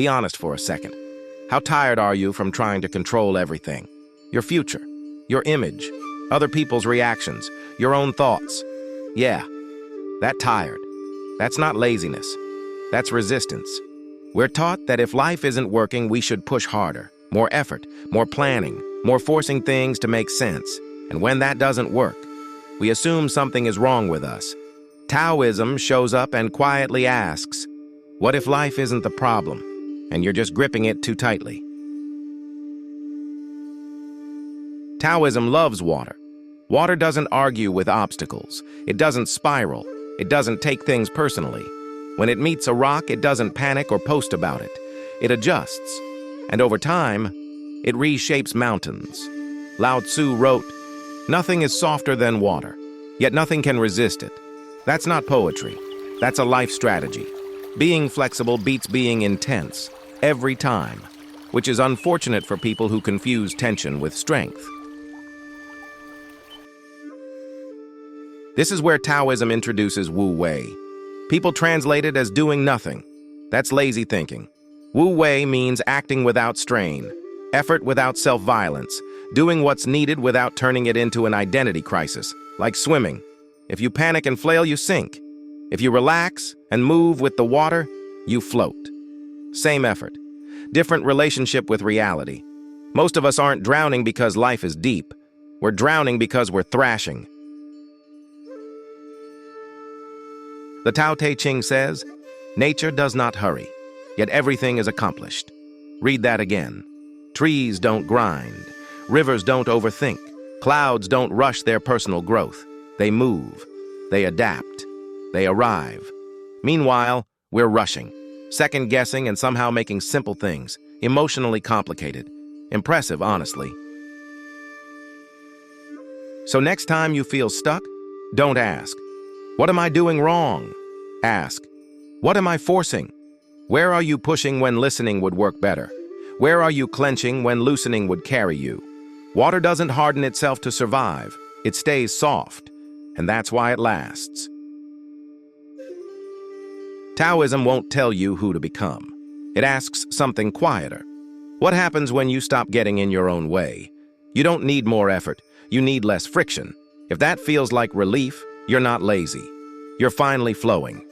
Be honest for a second. How tired are you from trying to control everything? Your future, your image, other people's reactions, your own thoughts. Yeah, that tired. That's not laziness. That's resistance. We're taught that if life isn't working, we should push harder. More effort, more planning, more forcing things to make sense. And when that doesn't work, we assume something is wrong with us. Taoism shows up and quietly asks, what if life isn't the problem, and you're just gripping it too tightly? Taoism loves water. Water doesn't argue with obstacles. It doesn't spiral. It doesn't take things personally. When it meets a rock, it doesn't panic or post about it. It adjusts. And over time, it reshapes mountains. Lao Tzu wrote, "Nothing is softer than water, yet nothing can resist it." That's not poetry. That's a life strategy. Being flexible beats being intense, every time, which is unfortunate for people who confuse tension with strength. This is where Taoism introduces Wu Wei. People translate it as doing nothing. That's lazy thinking. Wu Wei means acting without strain, effort without self-violence, doing what's needed without turning it into an identity crisis, like swimming. If you panic and flail, you sink. If you relax and move with the water, you float. Same effort, different relationship with reality. Most of us aren't drowning because life is deep. We're drowning because we're thrashing. The Tao Te Ching says, nature does not hurry, yet everything is accomplished. Read that again. Trees don't grind. Rivers don't overthink. Clouds don't rush their personal growth. They move. They adapt. They arrive. Meanwhile, we're rushing, second-guessing and somehow making simple things emotionally complicated. Impressive, honestly. So next time you feel stuck, don't ask, what am I doing wrong? Ask, what am I forcing? Where are you pushing when listening would work better? Where are you clenching when loosening would carry you? Water doesn't harden itself to survive. It stays soft, and that's why it lasts. Taoism won't tell you who to become. It asks something quieter. What happens when you stop getting in your own way? You don't need more effort. You need less friction. If that feels like relief, you're not lazy. You're finally flowing.